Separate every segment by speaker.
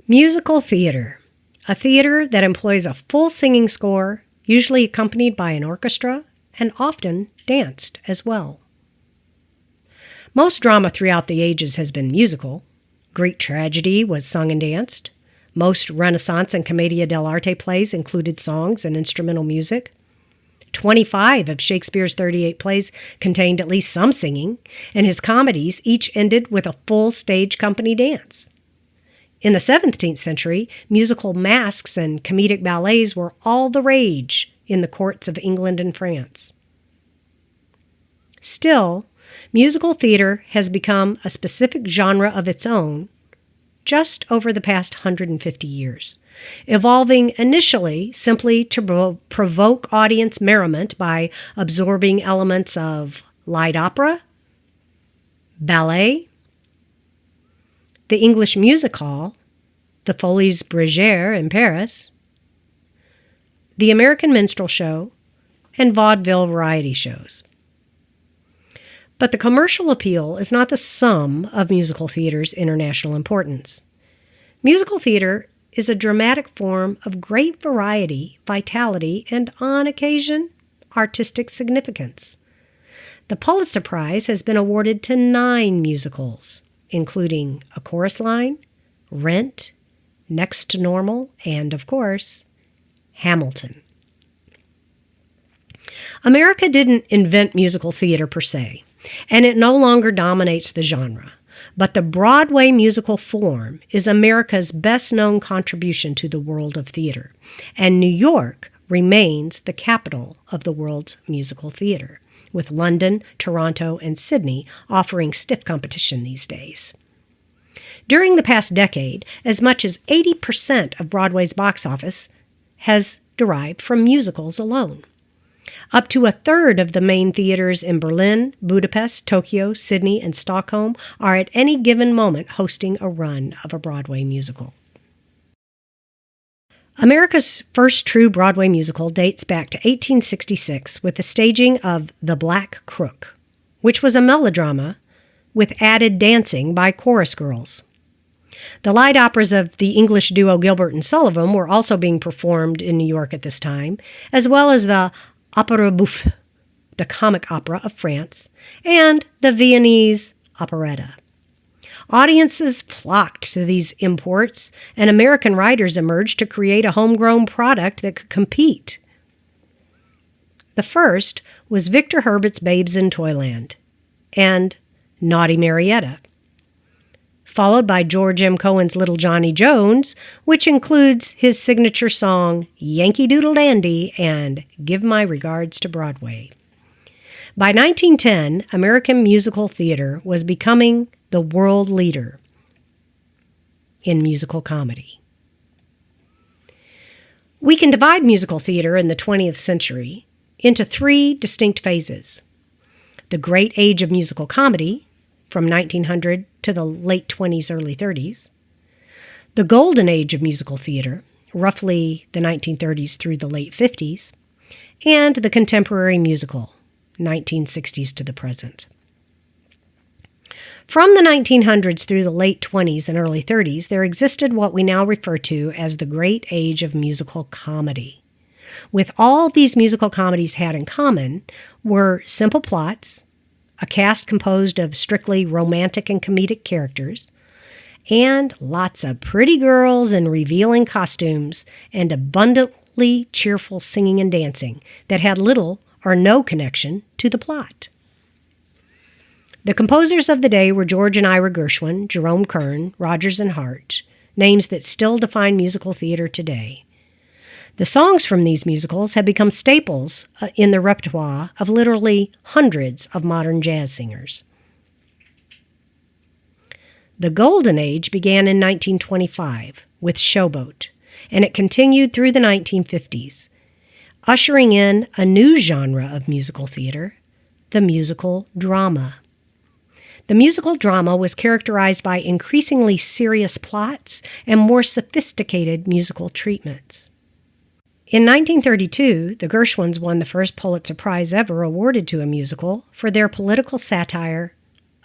Speaker 1: Musical theater, a theater that employs a full singing score, usually accompanied by an orchestra, and often danced as well. Most drama throughout the ages has been musical. Greek tragedy was sung and danced. Most Renaissance and Commedia dell'arte plays included songs and instrumental music. 25 of Shakespeare's 38 plays contained at least some singing, and his comedies each ended with a full stage company dance. In the 17th century, musical masques and comedic ballets were all the rage in the courts of England and France. Still, musical theater has become a specific genre of its own just over the past 150 years, evolving initially simply to provoke audience merriment by absorbing elements of light opera, ballet, the English music hall, the Folies Bergère in Paris, the American minstrel show, and vaudeville variety shows. But the commercial appeal is not the sum of musical theater's international importance. Musical theater is a dramatic form of great variety, vitality, and, on occasion, artistic significance. The Pulitzer Prize has been awarded to 9 musicals, including A Chorus Line, Rent, Next to Normal, and, of course, Hamilton. America didn't invent musical theater per se, and it no longer dominates the genre, but the Broadway musical form is America's best-known contribution to the world of theater, and New York remains the capital of the world's musical theater, with London, Toronto, and Sydney offering stiff competition these days. During the past decade, as much as 80% of Broadway's box office has derived from musicals alone. Up to a third of the main theaters in Berlin, Budapest, Tokyo, Sydney, and Stockholm are at any given moment hosting a run of a Broadway musical. America's first true Broadway musical dates back to 1866 with the staging of The Black Crook, which was a melodrama with added dancing by chorus girls. The light operas of the English duo Gilbert and Sullivan were also being performed in New York at this time, as well as the Opera Bouffe, the comic opera of France, and the Viennese operetta. Audiences flocked to these imports, and American writers emerged to create a homegrown product that could compete. The first was Victor Herbert's Babes in Toyland and Naughty Marietta, followed by George M. Cohan's Little Johnny Jones, which includes his signature song Yankee Doodle Dandy and Give My Regards to Broadway. By 1910, American musical theater was becoming the world leader in musical comedy. We can divide musical theater in the 20th century into 3 distinct phases. The Great Age of Musical Comedy, from 1900 to the late 20s, early 30s. The Golden Age of Musical Theater, roughly the 1930s through the late 50s. And the Contemporary Musical, 1960s to the present. From the 1900s through the late 20s and early 30s, there existed what we now refer to as the Great Age of Musical Comedy. With all these musical comedies had in common were simple plots, a cast composed of strictly romantic and comedic characters, and lots of pretty girls in revealing costumes and abundantly cheerful singing and dancing that had little or no connection to the plot. The composers of the day were George and Ira Gershwin, Jerome Kern, Rodgers and Hart, names that still define musical theater today. The songs from these musicals have become staples in the repertoire of literally hundreds of modern jazz singers. The Golden Age began in 1925 with Showboat, and it continued through the 1950s, ushering in a new genre of musical theater, the musical drama. The musical drama was characterized by increasingly serious plots and more sophisticated musical treatments. In 1932, the Gershwins won the first Pulitzer Prize ever awarded to a musical for their political satire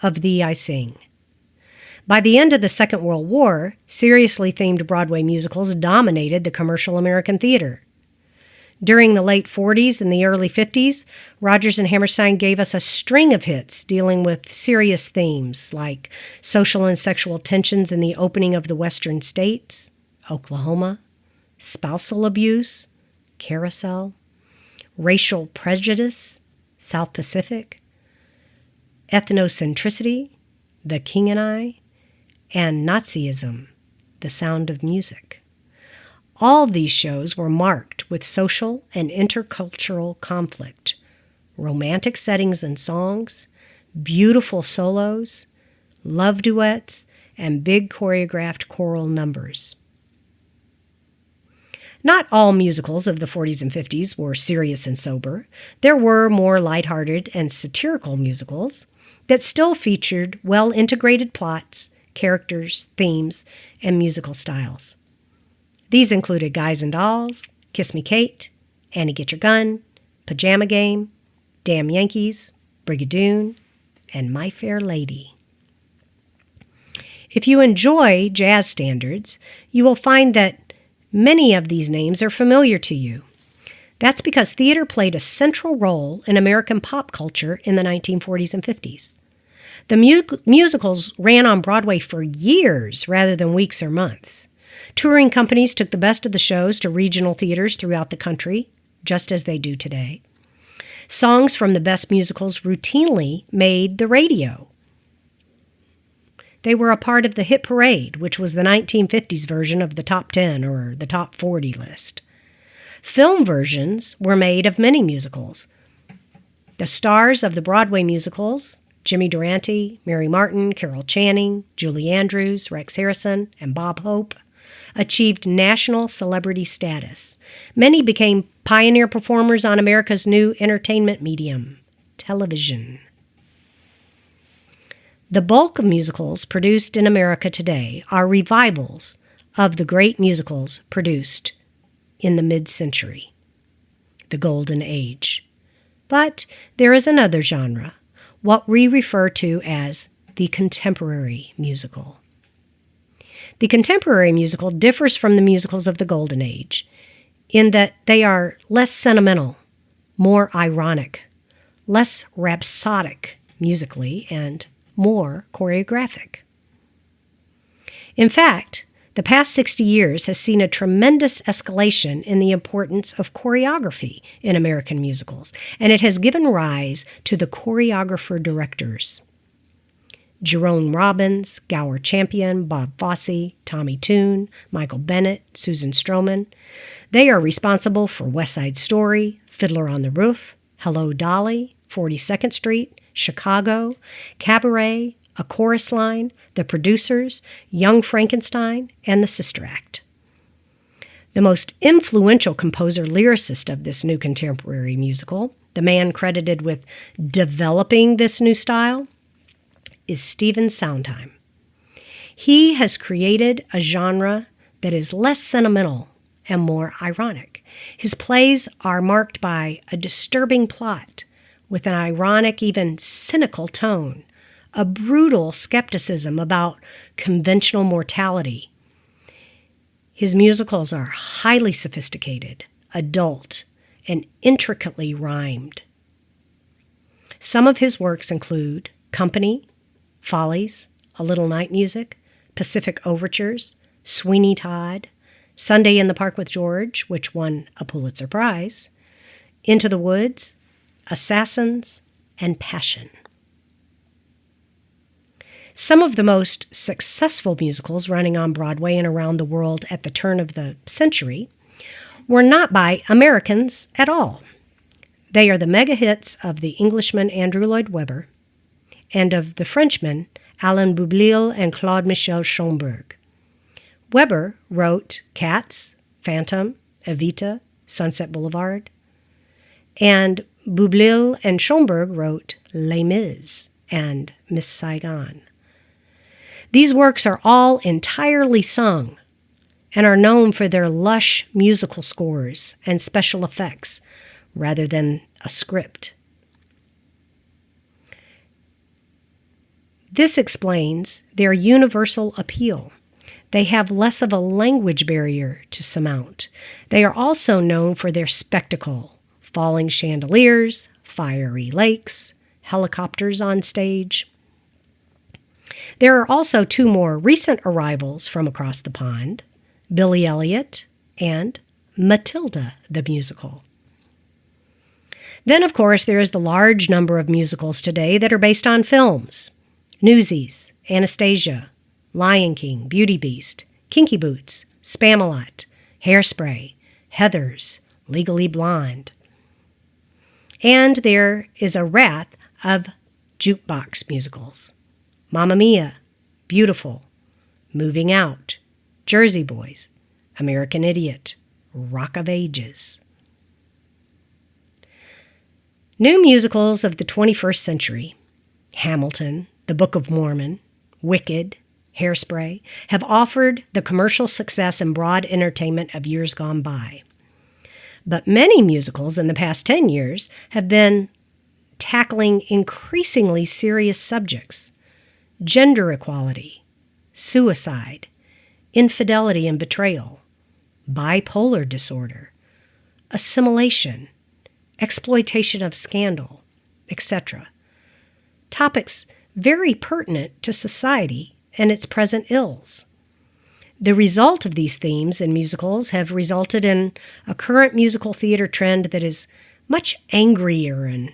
Speaker 1: of Thee I Sing. By the end of the Second World War, seriously themed Broadway musicals dominated the commercial American theater. During the late 40s and the early 50s, Rodgers and Hammerstein gave us a string of hits dealing with serious themes like social and sexual tensions in the opening of the Western states, Oklahoma, spousal abuse, Carousel, racial prejudice, South Pacific, ethnocentricity, The King and I, and Nazism, The Sound of Music. All these shows were marked with social and intercultural conflict, romantic settings and songs, beautiful solos, love duets, and big choreographed choral numbers. Not all musicals of the 40s and 50s were serious and sober. There were more lighthearted and satirical musicals that still featured well-integrated plots, characters, themes, and musical styles. These included Guys and Dolls, Kiss Me Kate, Annie Get Your Gun, Pajama Game, Damn Yankees, Brigadoon, and My Fair Lady. If you enjoy jazz standards, you will find that many of these names are familiar to you. That's because theater played a central role in American pop culture in the 1940s and 50s. The musicals ran on Broadway for years rather than weeks or months. Touring companies took the best of the shows to regional theaters throughout the country, just as they do today. Songs from the best musicals routinely made the radio. They were a part of the hit parade, which was the 1950s version of the top 10 or the top 40 list. Film versions were made of many musicals. The stars of the Broadway musicals, Jimmy Durante, Mary Martin, Carol Channing, Julie Andrews, Rex Harrison, and Bob Hope, achieved national celebrity status. Many became pioneer performers on America's new entertainment medium, television. The bulk of musicals produced in America today are revivals of the great musicals produced in the mid-century, the Golden Age. But there is another genre, what we refer to as the contemporary musical. The contemporary musical differs from the musicals of the Golden Age in that they are less sentimental, more ironic, less rhapsodic musically, and more choreographic. In fact, the past 60 years has seen a tremendous escalation in the importance of choreography in American musicals, and it has given rise to the choreographer directors. Jerome Robbins, Gower Champion, Bob Fosse, Tommy Tune, Michael Bennett, Susan Stroman. They are responsible for West Side Story, Fiddler on the Roof, Hello Dolly, 42nd Street, Chicago, Cabaret, A Chorus Line, The Producers, Young Frankenstein, and The Sister Act. The most influential composer-lyricist of this new contemporary musical, the man credited with developing this new style, is Stephen Sondheim. He has created a genre that is less sentimental and more ironic. His plays are marked by a disturbing plot with an ironic, even cynical tone, a brutal skepticism about conventional mortality. His musicals are highly sophisticated, adult, and intricately rhymed. Some of his works include Company, Follies, A Little Night Music, Pacific Overtures, Sweeney Todd, Sunday in the Park with George, which won a Pulitzer Prize, Into the Woods, Assassins, and Passion. Some of the most successful musicals running on Broadway and around the world at the turn of the century were not by Americans at all. They are the mega hits of the Englishman Andrew Lloyd Webber and of the Frenchmen Alain Boublil and Claude Michel Schönberg. Webber wrote Cats, Phantom, Evita, Sunset Boulevard, and Boublil and Schönberg wrote Les Mis and Miss Saigon. These works are all entirely sung and are known for their lush musical scores and special effects rather than a script. This explains their universal appeal. They have less of a language barrier to surmount. They are also known for their spectacle: falling chandeliers, fiery lakes, helicopters on stage. There are also two more recent arrivals from across the pond: Billy Elliot and Matilda the Musical. Then, of course, there is the large number of musicals today that are based on films: Newsies, Anastasia, Lion King, Beauty Beast, Kinky Boots, Spamalot, Hairspray, Heathers, Legally Blonde. And there is a raft of jukebox musicals: Mamma Mia, Beautiful, Moving Out, Jersey Boys, American Idiot, Rock of Ages. New musicals of the 21st century, Hamilton, The Book of Mormon, Wicked, Hairspray, have offered the commercial success and broad entertainment of years gone by. But many musicals in the past 10 years have been tackling increasingly serious subjects: gender equality, suicide, infidelity and betrayal, bipolar disorder, assimilation, exploitation of scandal, etc. Topics very pertinent to society and its present ills. The result of these themes in musicals have resulted in a current musical theater trend that is much angrier and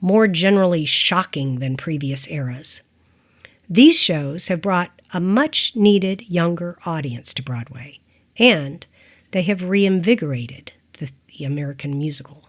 Speaker 1: more generally shocking than previous eras. These shows have brought a much-needed younger audience to Broadway, and they have reinvigorated the American musical.